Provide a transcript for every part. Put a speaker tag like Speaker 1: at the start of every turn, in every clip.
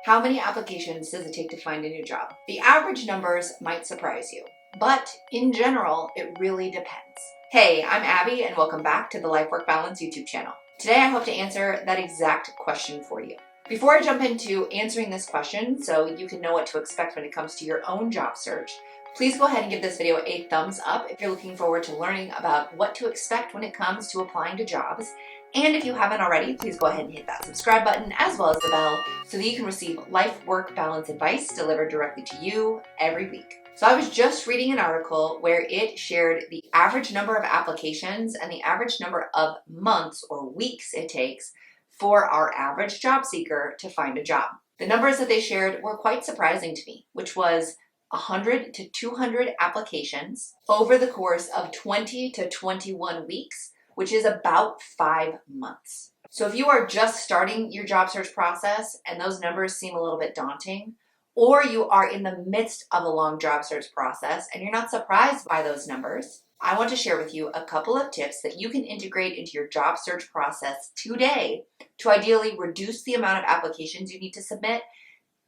Speaker 1: How many applications does it take to find a new job? The average numbers might surprise you, but in general, it really depends. Hey, I'm Abby and welcome back to the Life Work Balance YouTube channel. Today I hope to answer that exact question for you. Before I jump into answering this question so you can know what to expect when it comes to your own job search, please go ahead and give this video a thumbs up if you're looking forward to learning about what to expect when it comes to applying to jobs. And if you haven't already, please go ahead and hit that subscribe button as well as the bell so that you can receive life work balance advice delivered directly to you every week. So I was just reading an article where it shared the average number of applications and the average number of months or weeks it takes for our average job seeker to find a job. The numbers that they shared were quite surprising to me, which was 100 to 200 applications over the course of 20 to 21 weeks, which is about 5 months. So if you are just starting your job search process and those numbers seem a little bit daunting, or you are in the midst of a long job search process and you're not surprised by those numbers, I want to share with you a couple of tips that you can integrate into your job search process today to ideally reduce the amount of applications you need to submit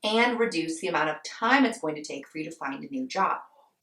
Speaker 1: and reduce the amount of time it's going to take for you to find a new job.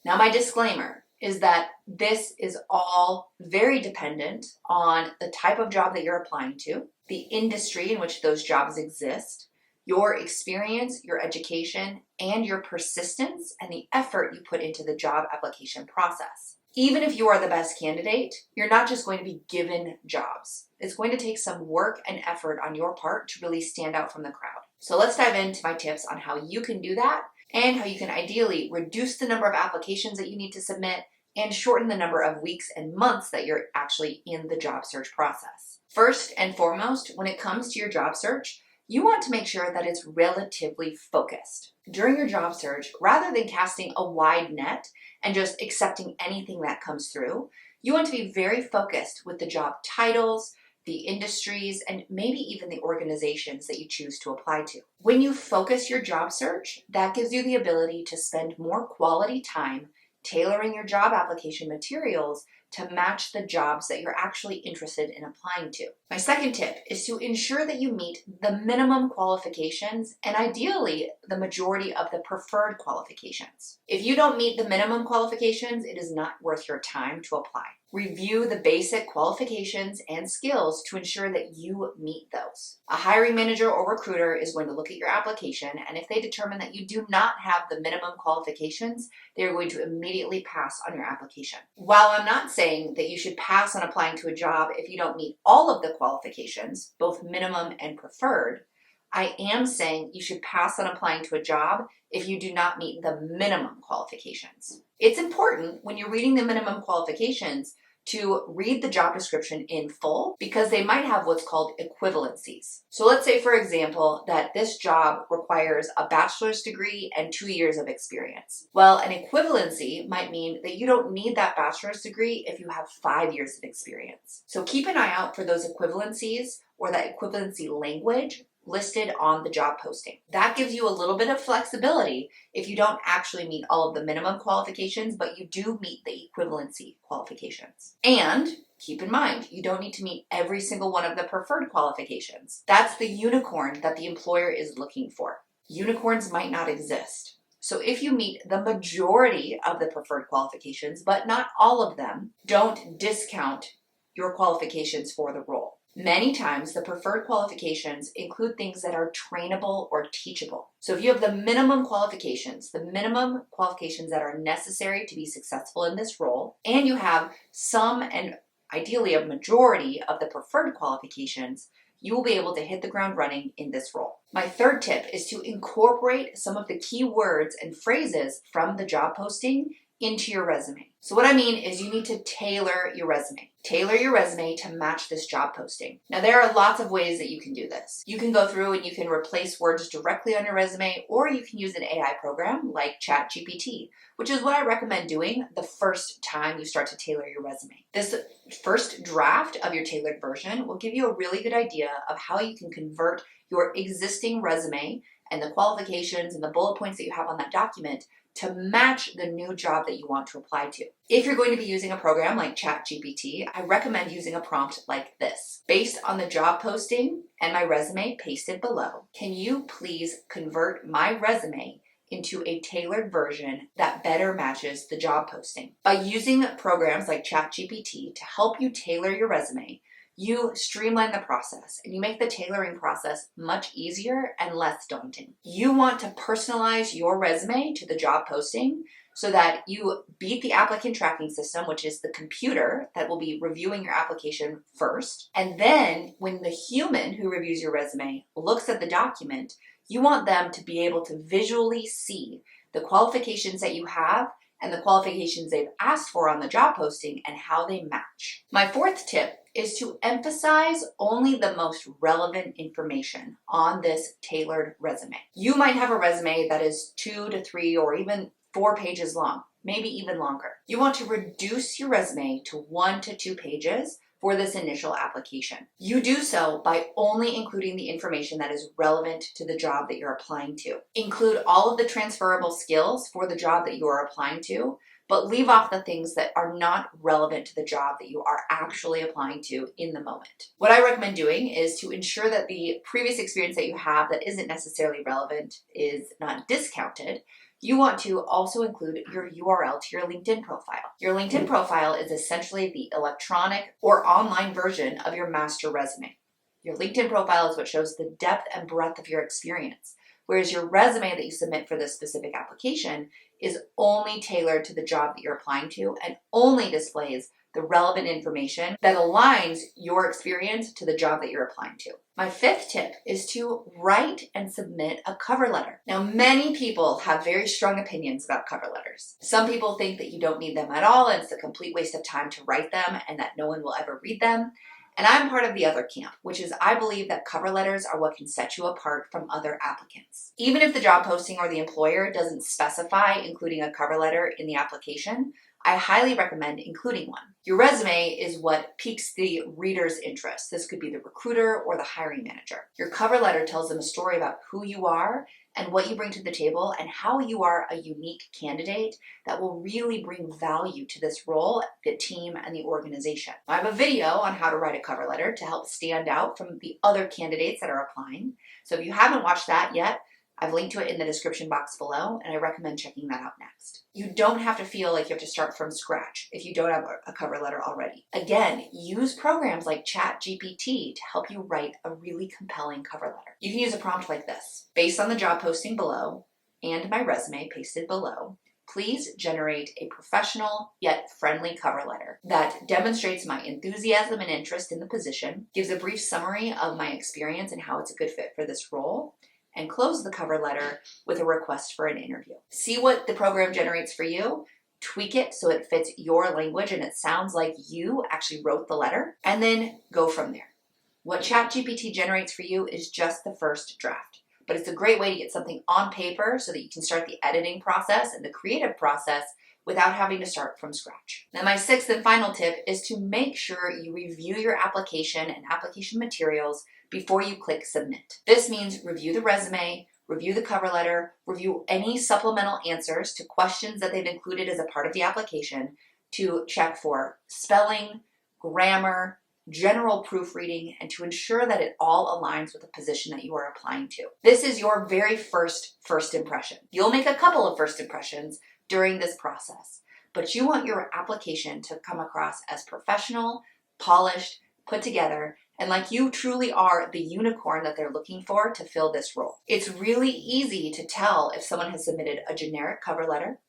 Speaker 1: Now, my disclaimer is that this is all very dependent on the type of job that you're applying to, the industry in which those jobs exist, your experience, your education, and your persistence and the effort you put into the job application process. Even if you are the best candidate, you're not just going to be given jobs. It's going to take some work and effort on your part to really stand out from the crowd. So let's dive into my tips on how you can do that and how you can ideally reduce the number of applications that you need to submit and shorten the number of weeks and months that you're actually in the job search process. First and foremost, when it comes to your job search, you want to make sure that it's relatively focused. During your job search, rather than casting a wide net and just accepting anything that comes through, you want to be very focused with the job titles, the industries, and maybe even the organizations that you choose to apply to. When you focus your job search, that gives you the ability to spend more quality time tailoring your job application materials to match the jobs that you're actually interested in applying to. My second tip is to ensure that you meet the minimum qualifications and ideally the majority of the preferred qualifications. If you don't meet the minimum qualifications, it is not worth your time to apply. Review the basic qualifications and skills to ensure that you meet those. A hiring manager or recruiter is going to look at your application, and if they determine that you do not have the minimum qualifications, they're going to immediately pass on your application. While I'm not saying that you should pass on applying to a job if you don't meet all of the qualifications, both minimum and preferred, I am saying you should pass on applying to a job if you do not meet the minimum qualifications. It's important when you're reading the minimum qualifications to read the job description in full because they might have what's called equivalencies. So let's say, for example, that this job requires a bachelor's degree and 2 years of experience. Well, an equivalency might mean that you don't need that bachelor's degree if you have 5 years of experience. So keep an eye out for those equivalencies or that equivalency language listed on the job posting. That gives you a little bit of flexibility if you don't actually meet all of the minimum qualifications, but you do meet the equivalency qualifications. And keep in mind, you don't need to meet every single one of the preferred qualifications. That's the unicorn that the employer is looking for. Unicorns might not exist. So if you meet the majority of the preferred qualifications, but not all of them, don't discount your qualifications for the role. Many times, the preferred qualifications include things that are trainable or teachable. So if you have the minimum qualifications that are necessary to be successful in this role, and you have some and ideally a majority of the preferred qualifications, you will be able to hit the ground running in this role. My third tip is to incorporate some of the key words and phrases from the job posting into your resume. So what I mean is you need to tailor your resume. Tailor your resume to match this job posting. Now, there are lots of ways that you can do this. You can go through and you can replace words directly on your resume, or you can use an AI program like ChatGPT, which is what I recommend doing the first time you start to tailor your resume. This first draft of your tailored version will give you a really good idea of how you can convert your existing resume and the qualifications and the bullet points that you have on that document to match the new job that you want to apply to. If you're going to be using a program like ChatGPT, I recommend using a prompt like this. Based on the job posting and my resume pasted below, can you please convert my resume into a tailored version that better matches the job posting? By using programs like ChatGPT to help you tailor your resume, you streamline the process and you make the tailoring process much easier and less daunting. You want to personalize your resume to the job posting so that you beat the applicant tracking system, which is the computer that will be reviewing your application first. And then when the human who reviews your resume looks at the document, you want them to be able to visually see the qualifications that you have and the qualifications they've asked for on the job posting and how they match. My fourth tip is to emphasize only the most relevant information on this tailored resume. You might have a resume that is 2 to 3 or even 4 pages long, maybe even longer. You want to reduce your resume to 1 to 2 pages for this initial application. You do so by only including the information that is relevant to the job that you're applying to. Include all of the transferable skills for the job that you are applying to, but leave off the things that are not relevant to the job that you are actually applying to in the moment. What I recommend doing is to ensure that the previous experience that you have that isn't necessarily relevant is not discounted. You want to also include your URL to your LinkedIn profile. Your LinkedIn profile is essentially the electronic or online version of your master resume. Your LinkedIn profile is what shows the depth and breadth of your experience, whereas your resume that you submit for this specific application is only tailored to the job that you're applying to and only displays the relevant information that aligns your experience to the job that you're applying to. My fifth tip is to write and submit a cover letter. Now, many people have very strong opinions about cover letters. Some people think that you don't need them at all and it's a complete waste of time to write them and that no one will ever read them. And I'm part of the other camp, which is I believe that cover letters are what can set you apart from other applicants. Even if the job posting or the employer doesn't specify including a cover letter in the application, I highly recommend including one. Your resume is what piques the reader's interest. This could be the recruiter or the hiring manager. Your cover letter tells them a story about who you are and what you bring to the table and how you are a unique candidate that will really bring value to this role, the team, and the organization. I have a video on how to write a cover letter to help stand out from the other candidates that are applying. So if you haven't watched that yet, I've linked to it in the description box below, and I recommend checking that out next. You don't have to feel like you have to start from scratch if you don't have a cover letter already. Again, use programs like ChatGPT to help you write a really compelling cover letter. You can use a prompt like this. Based on the job posting below and my resume pasted below, please generate a professional yet friendly cover letter that demonstrates my enthusiasm and interest in the position, gives a brief summary of my experience and how it's a good fit for this role, and close the cover letter with a request for an interview. See what the program generates for you, tweak it so it fits your language and it sounds like you actually wrote the letter, and then go from there. What ChatGPT generates for you is just the first draft, but it's a great way to get something on paper so that you can start the editing process and the creative process without having to start from scratch. Now, my sixth and final tip is to make sure you review your application and application materials before you click submit. This means review the resume, review the cover letter, review any supplemental answers to questions that they've included as a part of the application to check for spelling, grammar, general proofreading, and to ensure that it all aligns with the position that you are applying to. This is your very first impression. You'll make a couple of first impressions during this process, but you want your application to come across as professional, polished, put together, and like you truly are the unicorn that they're looking for to fill this role. It's really easy to tell if someone has submitted a generic cover letter,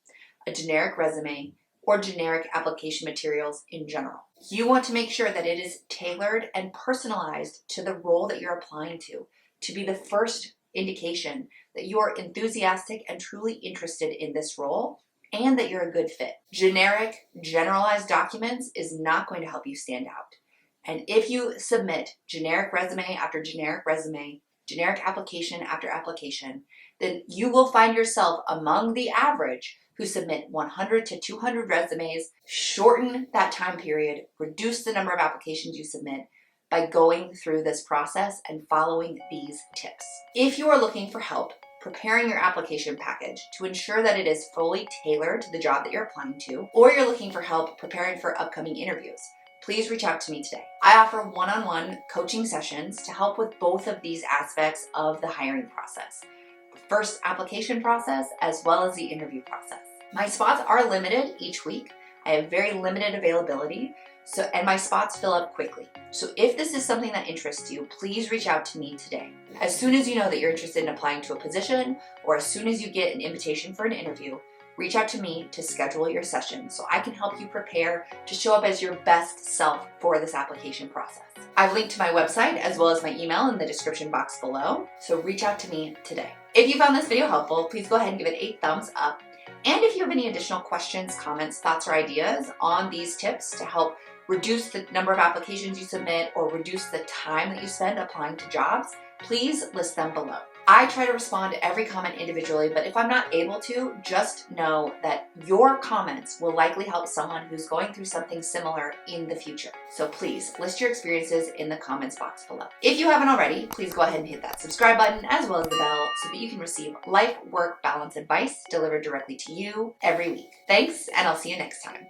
Speaker 1: a generic resume, or generic application materials in general. You want to make sure that it is tailored and personalized to the role that you're applying to be the first indication that you are enthusiastic and truly interested in this role and that you're a good fit. Generic, generalized documents is not going to help you stand out. And if you submit generic resume after generic resume, generic application after application, then you will find yourself among the average who submit 100 to 200 resumes, shorten that time period, reduce the number of applications you submit by going through this process and following these tips. If you are looking for help preparing your application package to ensure that it is fully tailored to the job that you're applying to, or you're looking for help preparing for upcoming interviews, please reach out to me today. I offer one-on-one coaching sessions to help with both of these aspects of the hiring process. First application process as well as the interview process. My spots are limited each week. I have very limited availability, and my spots fill up quickly. So if this is something that interests you, please reach out to me today. As soon as you know that you're interested in applying to a position, or as soon as you get an invitation for an interview, reach out to me to schedule your session so I can help you prepare to show up as your best self for this application process. I've linked to my website as well as my email in the description box below, so reach out to me today. If you found this video helpful, please go ahead and give it a thumbs up. And if you have any additional questions, comments, thoughts, or ideas on these tips to help reduce the number of applications you submit or reduce the time that you spend applying to jobs, please list them below. I try to respond to every comment individually, but if I'm not able to, just know that your comments will likely help someone who's going through something similar in the future. So please list your experiences in the comments box below. If you haven't already, please go ahead and hit that subscribe button as well as the bell so that you can receive life, work, balance advice delivered directly to you every week. Thanks, and I'll see you next time.